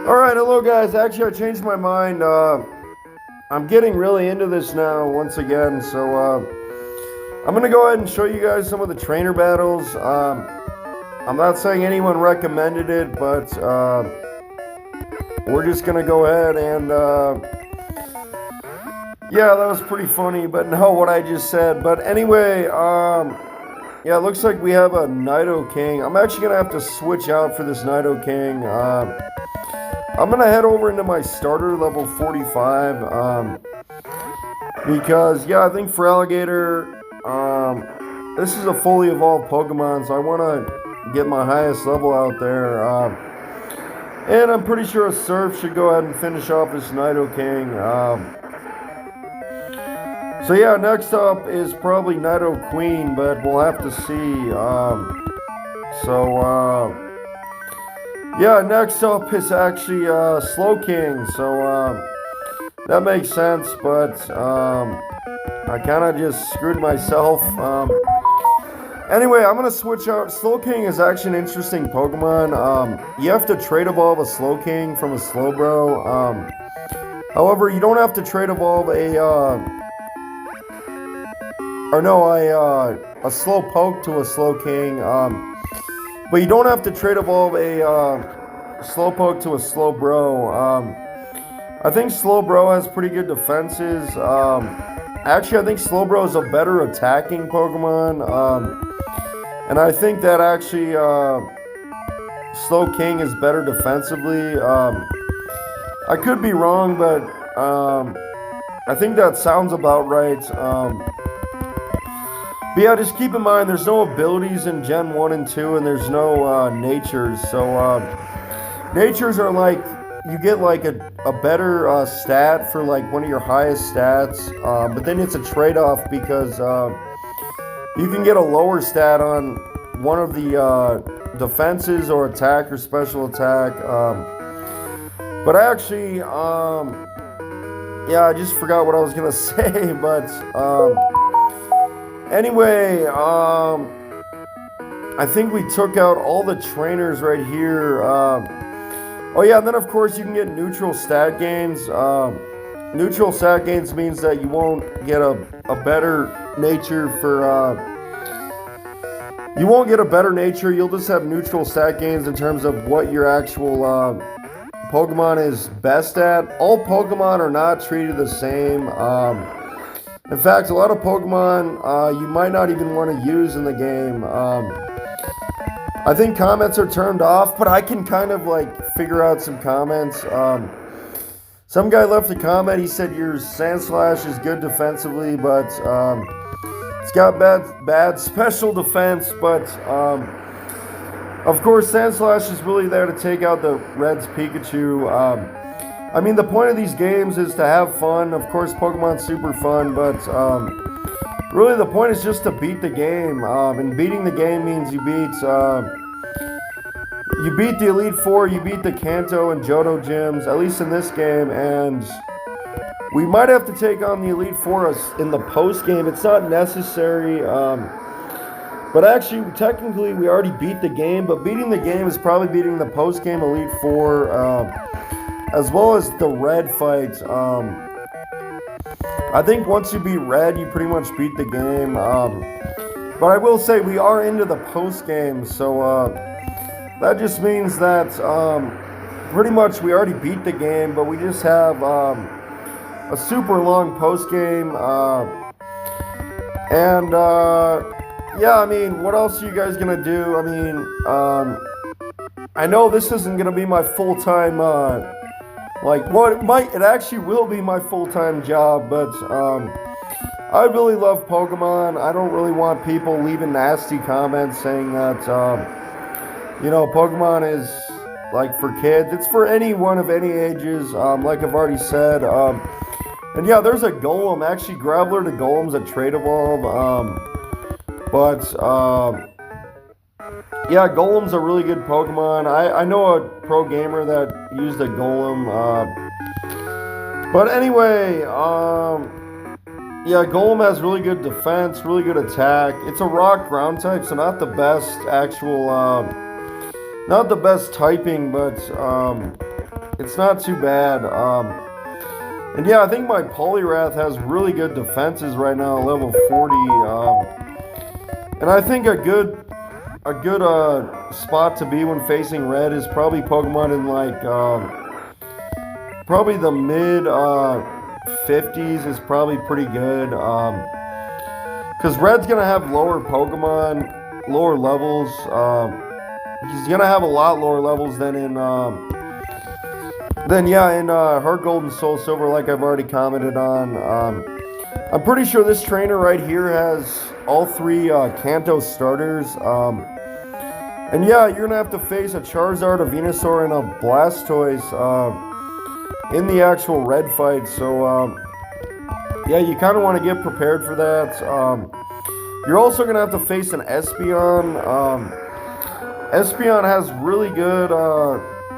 Alright, hello guys. Actually, I changed my mind. I'm getting really into this now once again, so I'm gonna go ahead and show you guys some of the trainer battles. I'm not saying anyone recommended it, but we're just gonna go ahead and yeah, that was pretty funny, but no, what I just said. But anyway, yeah, it looks like we have a Nido King. I'm actually gonna have to switch out for this Nido King. I'm gonna head over into my starter level 45 because yeah, I think for Alligator, this is a fully evolved Pokemon, so I want to get my highest level out there. And I'm pretty sure a Surf should go ahead and finish off this Nido King. So yeah, next up is probably Nido Queen, but we'll have to see. Yeah, next up is actually Slow King, so that makes sense, but I kind of just screwed myself. Anyway, I'm going to switch out. Slow King is actually an interesting Pokemon. You have to trade evolve a Slow King from a Slowbro. However, you don't have to trade evolve a Slowpoke to a Slow King. But you don't have to trade evolve a Slowpoke to a Slowbro. I think Slowbro has pretty good defenses. Actually, I think Slowbro is a better attacking Pokemon. And I think that actually Slow King is better defensively. I could be wrong, but I think that sounds about right. But yeah, just keep in mind there's no abilities in Gen 1 and 2, and there's no natures. So natures are like, you get like a better stat for like one of your highest stats, but then it's a trade-off because you can get a lower stat on one of the defenses or attack or special attack. But actually, yeah, I just forgot what I was gonna say, but anyway, I think we took out all the trainers right here. Oh yeah, and then of course you can get neutral stat gains. Neutral stat gains means that you won't get a better nature for... you won't get a better nature, you'll just have neutral stat gains in terms of what your actual Pokemon is best at. All Pokemon are not treated the same. In fact, a lot of Pokemon you might not even want to use in the game. I think comments are turned off, but I can kind of like figure out some comments. Some guy left a comment, he said your Sandslash is good defensively, but it's got bad special defense, but of course Sandslash is really there to take out the Red's Pikachu. I mean, the point of these games is to have fun. Of course, Pokemon's super fun, but really the point is just to beat the game. And beating the game means you beat the Elite Four, you beat the Kanto and Johto gyms, at least in this game, and we might have to take on the Elite Four in the post game. It's not necessary, but actually, technically, we already beat the game. But beating the game is probably beating the post game Elite Four. As well as the Red fight. I think once you beat Red, you pretty much beat the game. But I will say we are into the post game, so that just means that pretty much we already beat the game, but we just have a super long post game. Yeah, I mean, what else are you guys gonna do? I mean, I know this isn't gonna be my full-time it actually will be my full-time job, but I really love Pokemon. I don't really want people leaving nasty comments saying that Pokemon is like for kids. It's for anyone of any ages, like I've already said. And yeah, there's a Golem. Actually, Graveler to Golem's a trade evolve. Yeah, Golem's a really good Pokemon. I know a pro gamer that used a Golem. But anyway, yeah, Golem has really good defense, really good attack. It's a rock ground type, so not the best actual not the best typing, but it's not too bad. And yeah, I think my Poliwrath has really good defenses right now, level 40. And I think a good spot to be when facing red is probably Pokemon in like probably the mid 50s is probably pretty good. Because red's gonna have lower Pokemon, lower levels. He's gonna have a lot lower levels than in Heart Gold and Soul Silver, like I've already commented on. I'm pretty sure this trainer right here has all three Kanto starters. And yeah, you're gonna have to face a Charizard, a Venusaur, and a Blastoise in the actual red fight. So yeah, you kind of want to get prepared for that. You're also gonna have to face an Espeon. Espeon has really good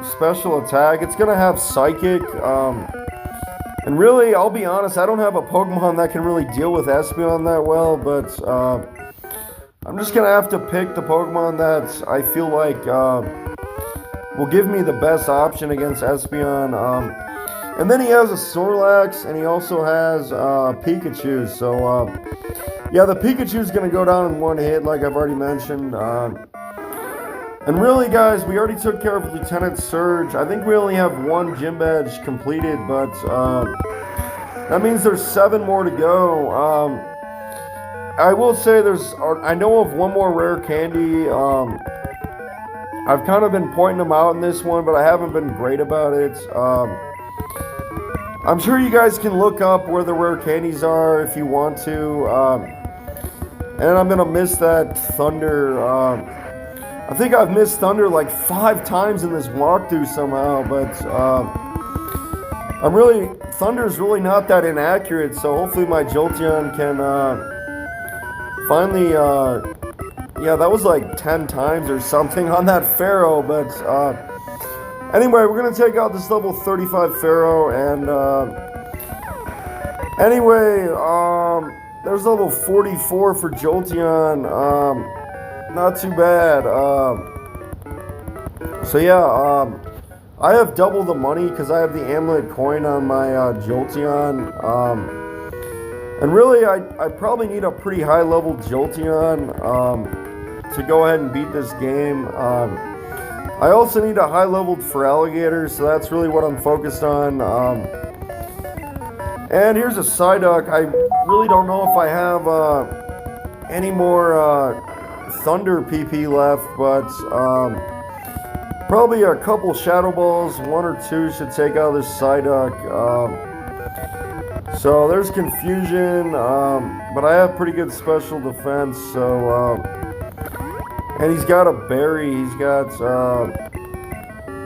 special attack. It's gonna have Psychic. And really, I'll be honest, I don't have a Pokemon that can really deal with Espeon that well, but I'm just going to have to pick the Pokemon that I feel like will give me the best option against Espeon. And then he has a Snorlax, and he also has Pikachu. So, yeah, the Pikachu is going to go down in one hit, like I've already mentioned. And really, guys, we already took care of Lieutenant Surge. I think we only have one gym badge completed, but that means there's 7 more to go. I will say I know of one more rare candy. I've kind of been pointing them out in this one, but I haven't been great about it. I'm sure you guys can look up where the rare candies are if you want to. And I'm going to miss that Thunder. I think I've missed Thunder like 5 times in this walkthrough somehow, but Thunder's really not that inaccurate, so hopefully my Jolteon can finally, yeah, that was like 10 times or something on that Pharaoh, but anyway, we're going to take out this level 35 Pharaoh, and anyway, there's level 44 for Jolteon. Not too bad. So yeah, I have double the money because I have the amulet coin on my Jolteon. And really, I probably need a pretty high level Jolteon to go ahead and beat this game. I also need a high leveled Feraligatr, so that's really what I'm focused on. And here's a Psyduck. I really don't know if I have any more Thunder PP left, but probably a couple Shadow Balls, 1 or 2 should take out this Psyduck. So there's confusion, but I have pretty good special defense. So and he's got a berry. He's got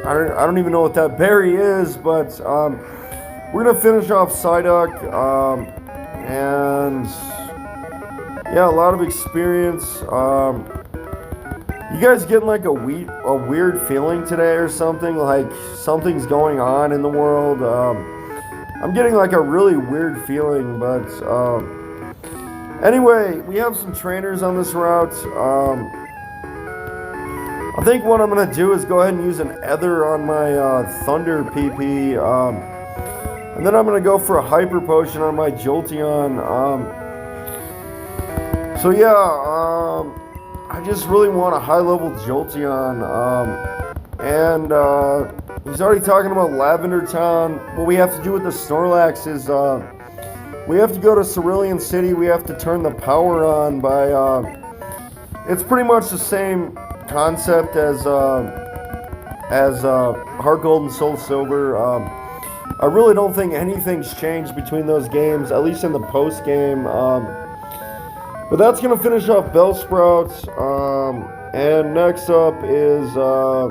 I don't even know what that berry is, but we're gonna finish off Psyduck, and yeah, a lot of experience. You guys getting like a weird feeling today or something? Like something's going on in the world? I'm getting like a really weird feeling, but anyway, we have some trainers on this route. I think what I'm going to do is go ahead and use an Ether on my Thunder PP. And then I'm going to go for a Hyper Potion on my Jolteon. So yeah, I just really want a high-level Jolteon, and he's already talking about Lavender Town. What we have to do with the Snorlax is we have to go to Cerulean City. We have to turn the power on by. It's pretty much the same concept as Heart Gold and Soul Silver. I really don't think anything's changed between those games, at least in the post game. But that's going to finish off Bellsprout. And next up is a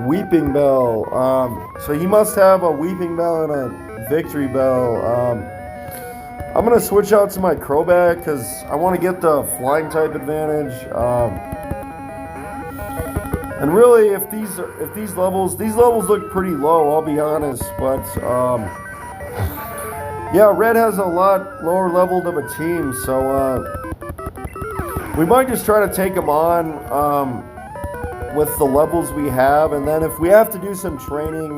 Weeping Bell. So he must have a Weeping Bell and a Victory Bell. I'm going to switch out to my Crobat because I want to get the Flying type advantage. And really, if these levels look pretty low, I'll be honest. But yeah, Red has a lot lower leveled of a team, so we might just try to take them on. with the levels we have, and then if we have to do some training,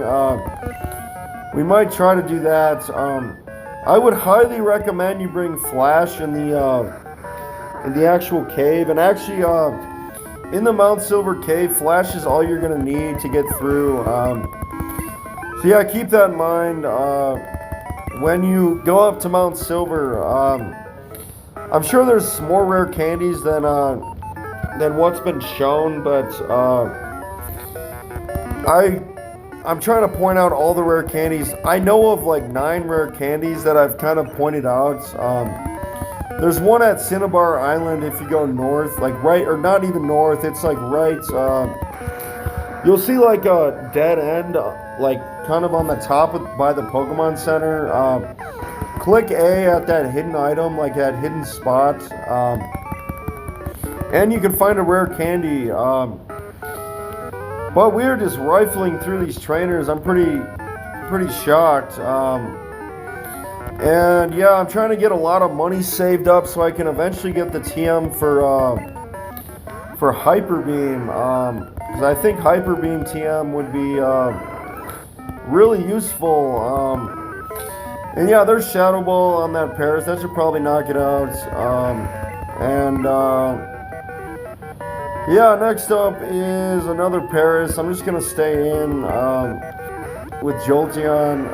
we might try to do that. I would highly recommend you bring Flash in the actual cave, and actually in the Mount Silver cave, Flash is all you're gonna need to get through. So yeah, keep that in mind when you go up to Mount Silver. I'm sure there's more rare candies than what's been shown, but I'm trying to point out all the rare candies. I know of like 9 rare candies that I've kind of pointed out. There's one at Cinnabar Island if you go north, like right, or not even north, it's like right, you'll see like a dead end, like kind of on the top by the Pokemon Center. Click A at that hidden item, like that hidden spot, and you can find a rare candy. But we're just rifling through these trainers. I'm pretty shocked. And yeah, I'm trying to get a lot of money saved up so I can eventually get the TM for Hyper Beam. Because I think Hyper Beam TM would be really useful. And yeah, there's Shadow Ball on that Paris. That should probably knock it out. Yeah, next up is another Paris. I'm just gonna stay in with Jolteon.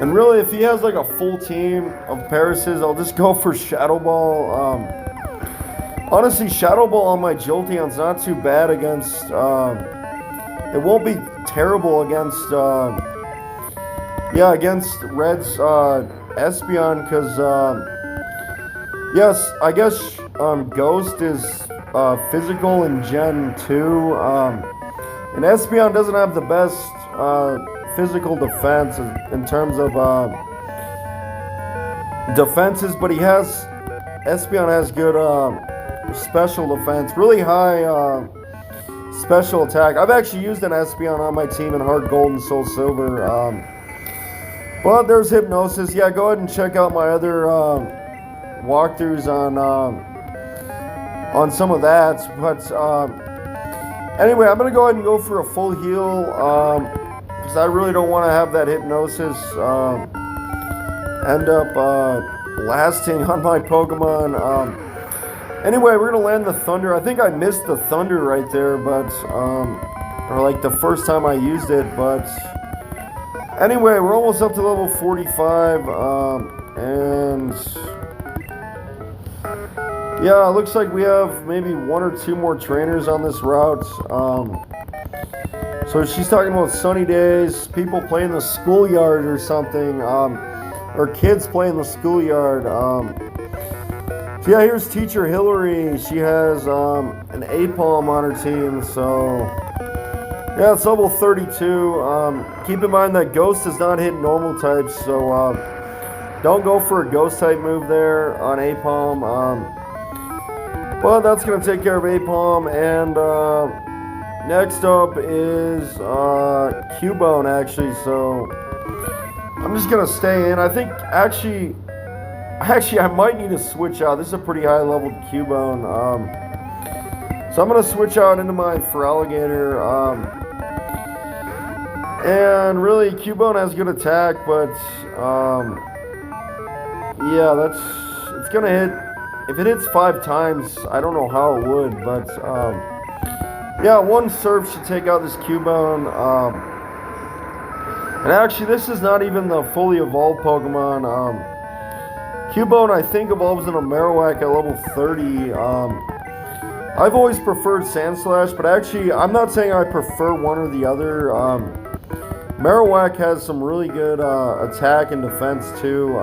And really, if he has like a full team of Parises, I'll just go for Shadow Ball. Honestly, Shadow Ball on my Jolteon's not too bad against. It won't be terrible against. Against Red's Espeon, because yes, I guess Ghost is physical in Gen 2, and Espeon doesn't have the best physical defense in terms of defenses, but Espeon has good special defense, really high special attack. I've actually used an Espeon on my team in Heart Gold and Soul Silver. But there's Hypnosis. Yeah, go ahead and check out my other walkthroughs on some of that. But anyway, I'm gonna go ahead and go for a full heal because I really don't want to have that Hypnosis end up lasting on my Pokemon. Anyway, we're gonna land the Thunder. I think I missed the Thunder right there, but or like the first time I used it, but. Anyway, we're almost up to level 45, and yeah, it looks like we have maybe 1 or 2 more trainers on this route. So she's talking about sunny days, people playing the schoolyard or something, or kids playing the schoolyard. So yeah, here's Teacher Hillary. She has an A-Palm on her team, so... Yeah, it's level 32. Keep in mind that Ghost does not hit normal types, so don't go for a Ghost type move there on A-Palm. But that's going to take care of A-Palm, and next up is Cubone, actually, so I'm just going to stay in. I think, actually, I might need to switch out. This is a pretty high level Cubone. So I'm going to switch out into my Feraligatr. And really, Cubone has good attack, but yeah, it's going to hit. If it hits 5 times, I don't know how it would, but yeah, 1 Surf should take out this Cubone. And actually, this is not even the fully evolved Pokemon. Cubone, I think, evolves into Marowak at level 30. I've always preferred Sandslash, but actually, I'm not saying I prefer one or the other. Marowak has some really good attack and defense, too.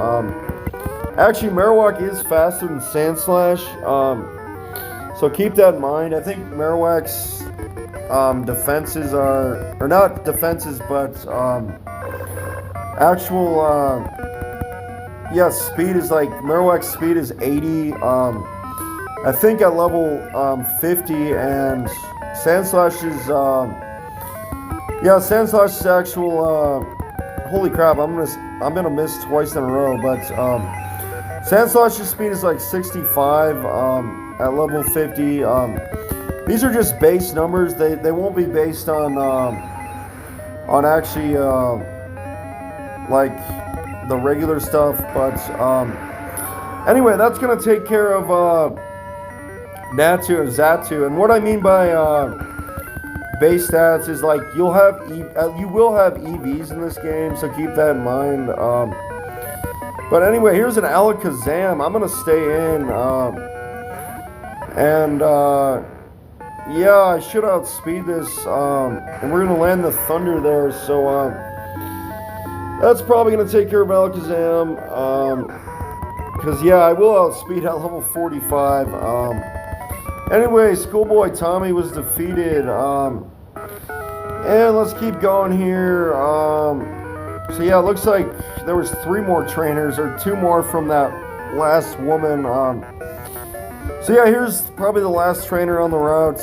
Actually, Marowak is faster than Sandslash, so keep that in mind. I think Marowak's defenses are, or not defenses, but actual, yeah, speed is like, Marowak's speed is 80, I think at level 50, and Sandslash is, yeah, Sandslash's actual, holy crap, I'm gonna miss twice in a row, but, Sandslash's speed is like 65 at level 50. These are just base numbers. They won't be based on actually like the regular stuff. But anyway, that's gonna take care of Natu and Zatu. And what I mean by base stats is like you will have EVs in this game, so keep that in mind. But anyway, here's an Alakazam. I'm gonna stay in, and yeah, I should outspeed this, and we're gonna land the Thunder there. So that's probably gonna take care of Alakazam, because yeah, I will outspeed at level 45. Anyway, Schoolboy Tommy was defeated. And let's keep going here. So yeah, it looks like there was 3 more trainers, or 2 more from that last woman. So yeah, here's probably the last trainer on the route.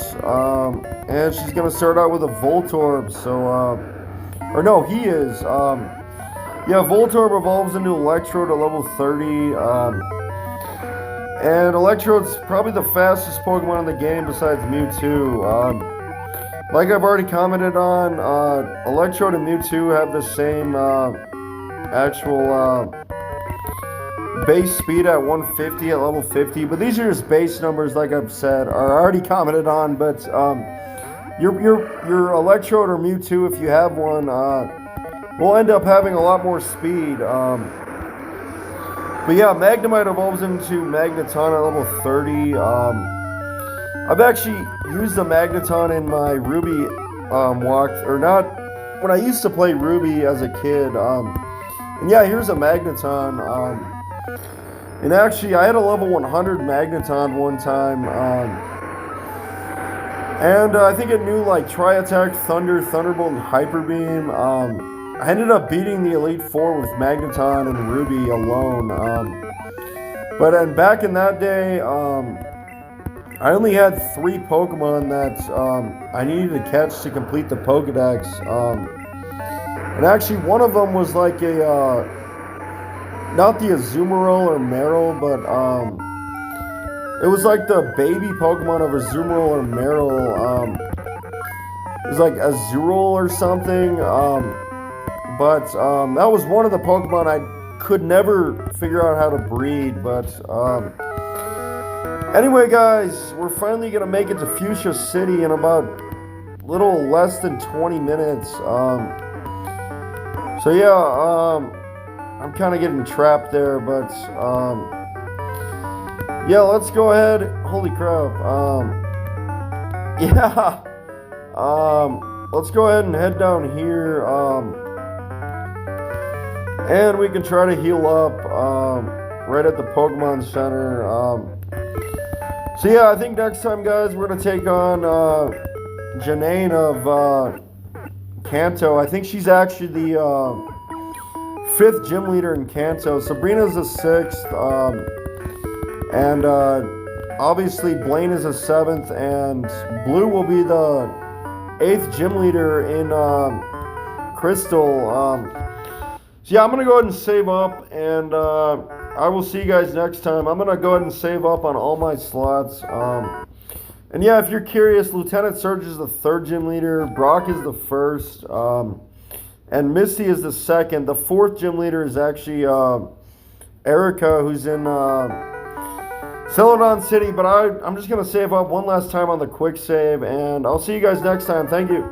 And she's gonna start out with a Voltorb. So, or no, he is. Yeah, Voltorb evolves into Electrode at level 30. And Electrode's probably the fastest Pokemon in the game besides Mewtwo. Like I've already commented on, Electrode and Mewtwo have the same actual base speed at 150 at level 50. But these are just base numbers, like I've said, or already commented on. But your Electrode or Mewtwo, if you have one, will end up having a lot more speed. But yeah, Magnemite evolves into Magneton at level 30. I've actually used the Magneton in my Ruby or not, when I used to play Ruby as a kid. And yeah, here's a Magneton. And actually, I had a level 100 Magneton one time. And I think it knew like Tri-Attack, Thunder, Thunderbolt, and Hyper Beam. I ended up beating the Elite Four with Magneton and Ruby alone. But then back in that day, I only had 3 Pokemon that I needed to catch to complete the Pokedex. And actually, one of them was like a, not the Azumarill or Marill, but it was like the baby Pokemon of Azumarill or Marill. It was like Azurill or something. But that was one of the Pokemon I could never figure out how to breed. But anyway, guys, we're finally going to make it to Fushia City in about a little less than 20 minutes. So yeah, I'm kind of getting trapped there. But yeah, let's go ahead. Holy crap. Yeah. Let's go ahead and head down here. And we can try to heal up right at the Pokemon Center. So yeah, I think next time, guys, we're going to take on Janine of Kanto. I think she's actually the 5th gym leader in Kanto. Sabrina's the 6th. And obviously Blaine is the 7th. And Blue will be the 8th gym leader in Crystal. So yeah, I'm going to go ahead and save up, and I will see you guys next time. I'm going to go ahead and save up on all my slots. And yeah, if you're curious, Lieutenant Surge is the 3rd gym leader, Brock is the 1st, and Misty is the 2nd. The 4th gym leader is actually Erica, who's in Celadon City. But I'm just going to save up one last time on the quick save, and I'll see you guys next time. Thank you.